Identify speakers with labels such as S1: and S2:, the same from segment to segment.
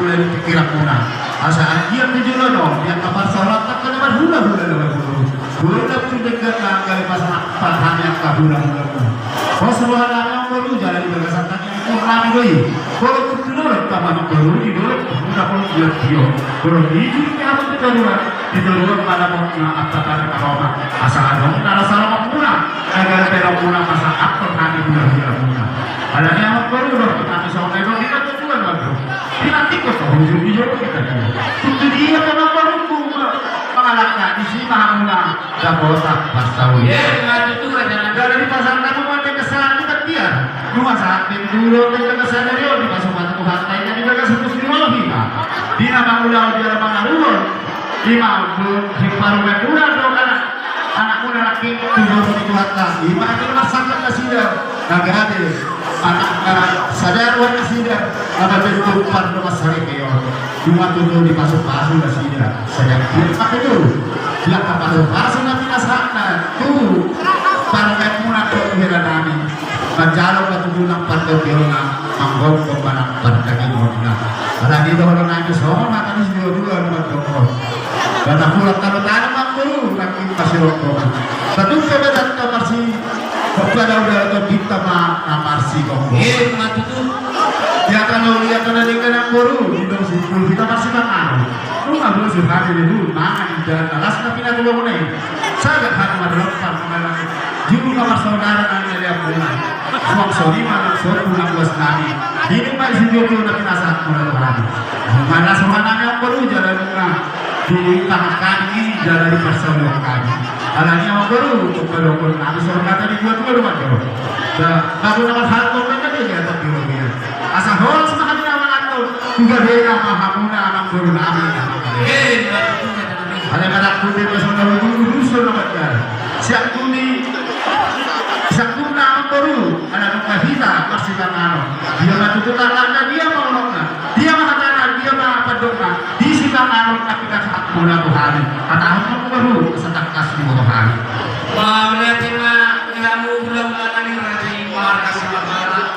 S1: mulai pikiran muna. Asa dia tujuan dong, dia kabar sholat tak kena hula-hula dalam guru. Hula pun dekat lah kali pas paham yang kahula-hula. Kalau semua orang baru jalan di bagasan tadi itu ramai doi. Kalau tu dulu taman baru di dulu, mudah pun dia. Kalau hijau ni apa tu dulu? Di dulu pada mana apa kata kalau asal dong, nara salah muna. Agar tidak muna masa apa kami hula-hula. Ada yang baru dong, kami soalnya dong kita tujuan baru. Nanti kau tahu hijau kita. Itu dia kenapa hukum mengalahkan di sini mahamuna dah botak pas tahu. Ya, ngadu tu aja. Dari pasar kamu ada kesalahan kita dia. Cuma saat dulu kita kesalahan dia di pasar batu hantai jadi mereka sebut lagi pak. Di nama udah dia mengaruh. Di mampu di paruh udah dong anak muda laki tujuh itu hatta. Di mana itu masalah kasih agak anak sadar warna sidar apa bentuk pada masalah kayak cuma tujuh di pasuk-pasuk lah sidar sadar kita itu dia kapal pasuk nanti nasakna tuh para muna tuh hera nami panjalo ka tujuh nang panto diona manggong pembanang pada kimona ada di doholo nami sohon akan dua nomor dokor dan aku lakukan tanam aku lagi pasiroko tentu kebetulan masih kepada udah kita marsi kok. Mati tuh. Ya kalau lihat ada di kanan baru di dalam situ kita masih makan. Lu nggak boleh surhat dulu, makan dan alas tapi nanti lo mulai. Saya kan menerapkan mengalami. Jumlah kamar saudara nanti ada pulang. Suang sorry malam sore pulang bos nami. Ini masih jauh nanti nasab mulai hari. Mana semua nami yang baru jalan rumah. Di tangan kaki jalan di pasar kaki. Alanya yang baru untuk berokok. Nabi soal kata di dua rumah jauh. Dan aku nama hal mereka dia atau dia. Asal hol semakin nama atau juga dia nama hamuna anak baru nabi. Ada pada kundi pasal dulu usul nama dia. Siap kundi nama baru ada nama kita masih tangan. Dia matu tangan dia mau nona. Dia mengatakan dia mau apa doa. Di sini tangan tapi tak mula Tuhan. Kata aku baru setak kasih Tuhan.
S2: Wah, berarti kamu belum mengalami raja markas markas.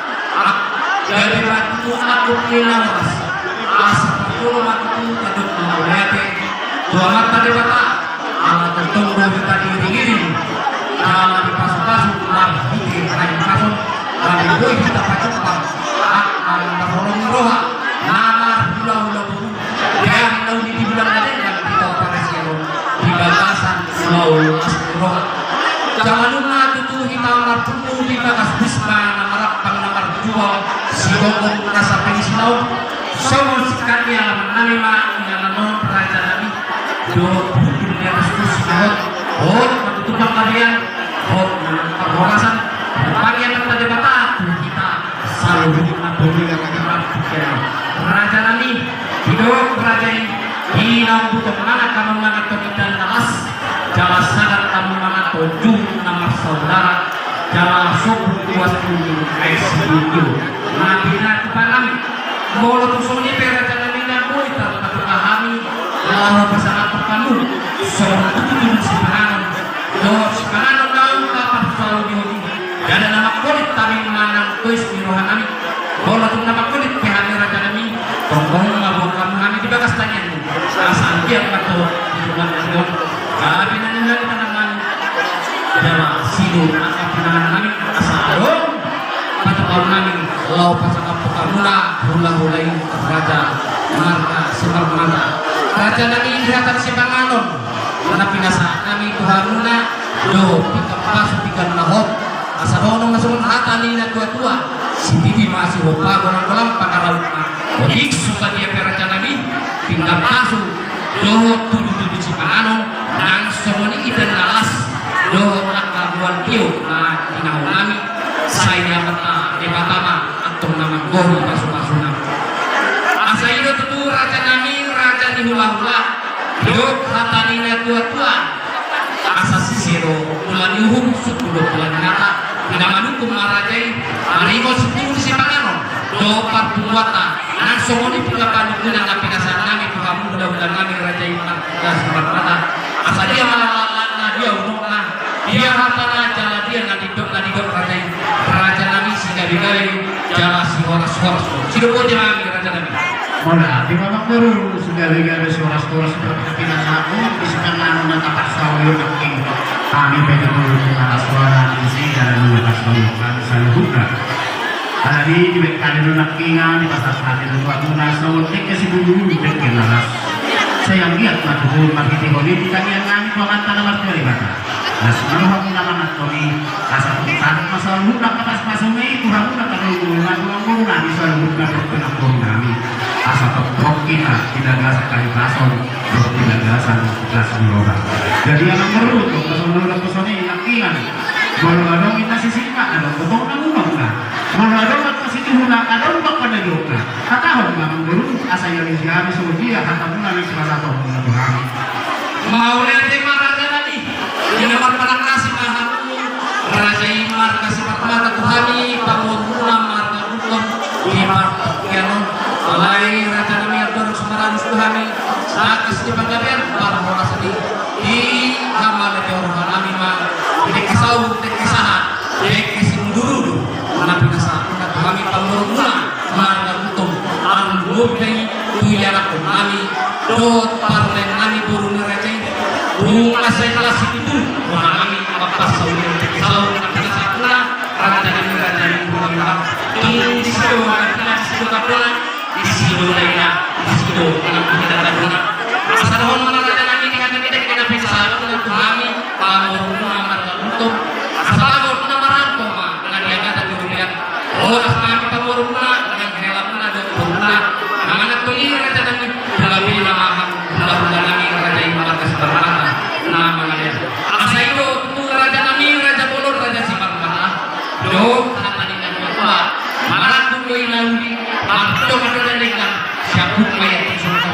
S2: Dari waktu aku bilang mas, asal waktu kaduk berarti dua mata di mata, alat tertunggu kita diri. Nama di pasuk-pasuk, lagi di pasuk, lagi boy kita pasuk-pasuk. Anak terholong roha, nama pulau-pulau itu, yang tahu di bulan ada yang kita operasi di batasan pulau roha. Jangan lupa itu kita marpuku kita kasbisma namarap pangnamar jual si gogong rasa pengisinau semua sekali yang menanima dengan non raja nabi do bukan dia kasbis kahot matutupan kalian perhorasan bagian kita debata kita selalu beli raja nabi hidup raja ini hinau butuh mana kamu mana kita nalas jalan sadar kamu mana tujuh nama saudara jalan subuh kuas kuning ICU nabi nabi panam mau tuh soalnya peraja nabi nabi kita kami lalu pasangan kamu soal itu sekarang doa sekarang tahu kapan selalu diuji ada nama kulit tapi menanam kuis di rohan kami kalau tuh nama kulit pihak raja nabi tolong mabuk kamu kami di bagas tanya asal dia atau hubungan dengan kami nanti tanaman adalah sidu maka pinangan kami asal pada tahun kami lau pasang pekamula hula-hulai raja marga semar mana raja nanti ingatan simpanganon karena pinasa kami tuhanuna do pika pasu pika nahok asal honong nasun hata nina tua-tua si titi masih hopa gorang-gorang pakalau odik suka dia peraja nabi tinggal pasu do tujuh-tujuh simpanganon dan semua ikan nalas do akabuan piu na tinahulami saya mata debatama atau nama guru pasu-pasuna asa itu tuh raja nami raja di hula-hula hidup hatanina tua-tua asa sisiro bulan yuhum sepuluh bulan nata tidak manukum marajai marigo sepuluh simpanganon do parpuata nang semua di pinggapan itu yang aplikasi nami kamu mudah-mudahan nami raja iman dan sempat mata asa dia malah dia unukna dia hatana jala dia ngadidok raja nami sehingga digawe jala si horas-horas sido ko nami raja nami
S1: Wala, di ba magkaroon segala-gala suras-suras seperti pinasako, isipan namin ng kapaksaw yung aking aming pagkatulog ng nakaswara ng isida na nakaswamukan sa luhugan. Alami, di ba kanino nakingan, di ba sa atin ng wag muna sa ulit kasi bululit kinalas. Sayang giat matuhul magtitihuli, di kanya nga ito ang tanamat ko rin Nas maluhag naman at kami asa pagkakas masalunod na kapas masumay kurang na kanulungan magulong namin sa lulunod na pagkanapong namin asa pagkok kita tinagasan kalipason o tinagasan kelas biroga jadi ang marunong kasunod ko sa nila nakilan malugadong kita sisika anong butong na unang na malugadong at kasitihula anong magpanayok na katahon nga ang guru asa yung siyabi sa ujiya hatamunan ng sinasatong na buhangin
S2: Maulid di Maraja tadi. Ini marka kasih mahamu. Raja Imar kasih marka Tuhani pamuruna marka hukum di marka kianon. Alai Raja Nami atur semaran Tuhani. Saat kasih pagaber para orang sedih di kamar di orang Nami ma. Di kisau di kisahan di kisinduru. Mana pinasa kami pamuruna marka hukum. Anggur dari tuyara Nami. Dot parlen Nami burung Raja bunga saya kelas itu mengalami apa saudara kisau kita sakura raja ini bunga di situ kita di situ kapula di situ lainnya di situ anak kita ada bunga asal orang mana raja ini kita bisa dengan kami pamuruna marga untuk asal pamuruna maranto dengan dia kata di dunia oh kami pamuruna dengan helmnya ada pamuruna namanya tuh ini raja ini dalam nama bunga nami raja ini marga sebarang nama dia. Asa itu raja Nami, raja Bolor, raja Simarmana. Do kata dia apa? Malah tu ilaudi, atau kata dia siapun maya tiada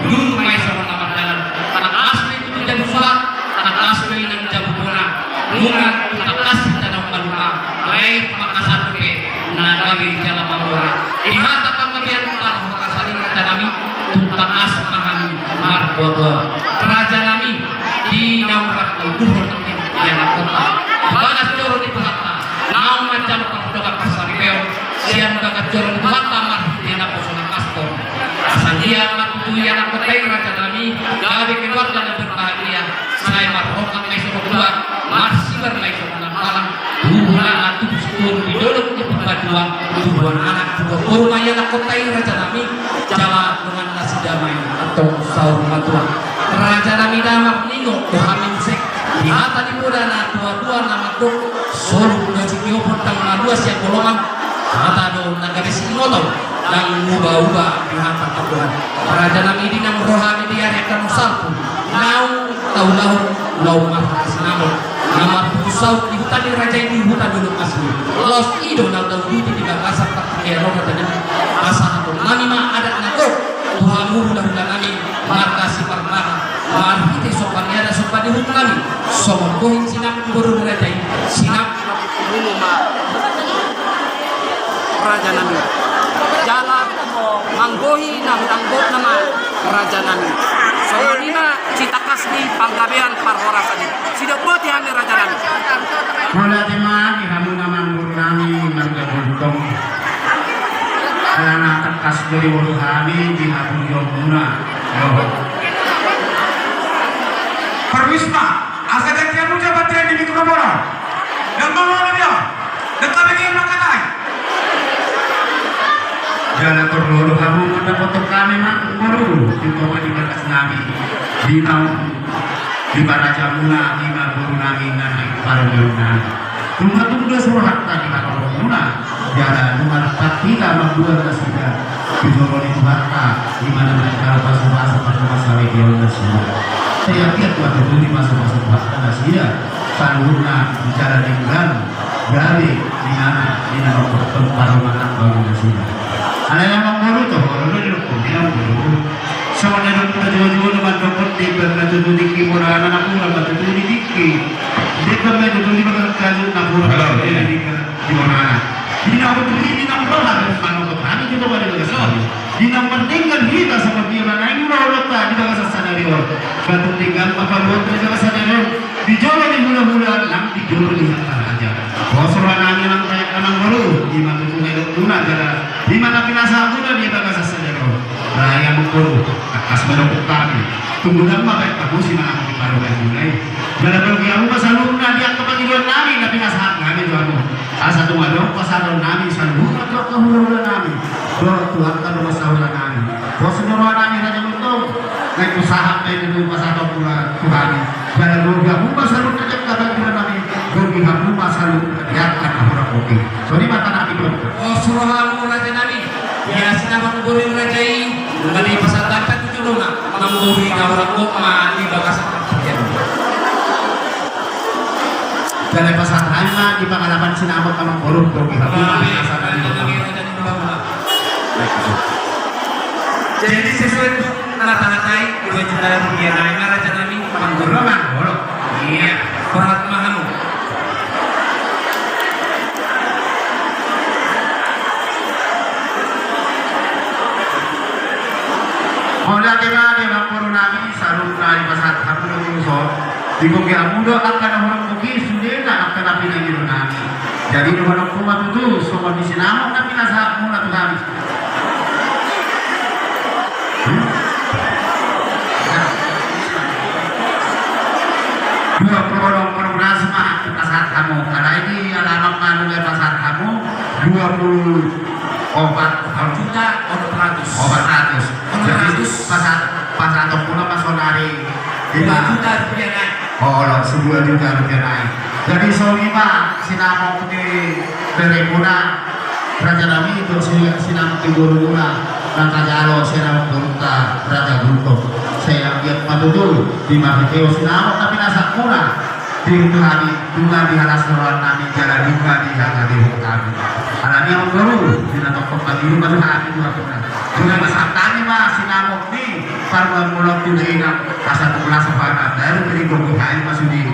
S2: dulu maya sama nama dalam. Karena asli itu jadi suat, karena asli ini jadi bola. Bunga tak asli tanah maluma. Baik makassar ke, naga di jalan Mamora. Lihat apa bagian luar makassar ini raja Nami, tuntas asli mahami marbodo. Raja Nami di naurat itu yang kota bagas joro di kota naum macam kemudahan pasar beo siang bagas joro di kota mar di naposona pastor asal dia waktu yang kota raja Nami gawe keluar dan berbahagia saya marrokan mai suruh keluar masih bermai suruh malam bulan atu syukur di dolok di perpaduan tujuan anak juga rumah yang kota raja Nami jalan dengan nasi damai atau sahur matuan Raja Nami damak ningo Tuhan musik di hata di muda na tua-tua nama kok solo ngaji kiopon tang na dua siap golongan hata do nagari singoto dan ubah-ubah di hata Tuhan Raja Nami di nang rohani di area kan usarku nau tau lau markas namo nama pusau di hutan di raja ini hutan dulu asli los ido nau tau di bagasan tak kero katanya asal Nami mah ada nako Tuhan mudah-mudahan Nami markasi permana marhiti sopan ada sopan di hukum kami sopan kohin sinap baru derajai sinap
S3: Raja Nami jalan manggohi nanggot nama Raja Nami soalnya cita kasih panggabean parhoras ini sidak buat yang Raja Nami
S1: Mula timah di kamu nama Nami marga Bundong anak tekas dari wulu kami di Abu Yomuna
S4: Perwisma, asal dari kamu jabat di Mikroboro dan bawa dia dan kami ingin makan lagi
S1: jalan terlalu kamu foto kami mak baru dibawa di batas Nabi di tahun di Baraja Muna di Guru Nabi nanti para Yunani tunggu surat tadi kalau Muna jalan nomor 4 kita membuat sudah di Joro di Barca di mana mereka pasang pada masalah dia semua saya lihat waktu itu di masa-masa bahkan Asia Saluna bicara dengan dari di nama pertemuan baru Asia ada yang mengurut tuh kalau itu dia mengurut semuanya kita jual-jual dengan dokter di berlaku di kimura anak pula berlaku di diki di kami itu di berlaku nak pula di mana di nama ini nama orang kalau kami juga ada kesalahan di nomor tinggal kita seperti mana ini orang tak di bawah sadari orang batu tinggal apa buat di bawah sadari di jalan di bulan-bulan nanti jual di sana aja kalau seorang yang kayak namang baru di mana tunai tuna jala di mana pinasa tuna dia bagas saja kau raya mukuru akas menopuk kami tunggu nama baik aku sih mana aku baru baik mulai jala bagi aku pasaluna dia kepanggilon nami na pinasa kami tuanu asa tu madong pasalon nami saluna tu kahululan nami Tuhan kan rumah sahulah nami bos semua nami raja untung naik usaha naik itu pasalon pula Tuhan jala bagi aku pasalun aja kepanggilon nami bagi aku pasalun dia kan orang kopi so di mata nami bro
S2: Oh suruhamu raja nami ya sinabang buri rajai mengenai pasal dapat itu luna mengguri orang koma di bagas
S1: dan pasal hanya di pengalaman sinabang kamang boruh kopi tapi masa tadi
S2: jadi sesuai rata-ratai 2 juta rupiah nama raja nami mengguru
S1: boruh
S2: iya berat mahamu
S1: Oleh kena di laporan nami sarung nari pasat aku dulu so di kopi amudo akan orang kopi sudah nak akan napi lagi nami jadi orang rumah itu semua di sini namun napi nasa mula tu kami dua orang rasma pasat kamu karena ini alamat malu dari pasat kamu 20 obat
S2: juta
S1: obat ratus jadi pasat pula masonari
S2: 2 juta rupiah naik
S1: oh sebuah juta rupiah naik jadi solima sinamok di Beremuna Raja Nami itu sinamok di Gorumuna dan Kajalo sinamok Gorumta Raja Gunto saya lihat matutul di Mahiteo sinamok tapi nasak murah di kami juga di halas lawan nami jalan juga di hati kami alami yang baru di toko pagi rumah kami juga pernah juga masak tani mas sinamok di paruan mulak tujuh asal tulas sepanjang dari beri kopi kain masuk di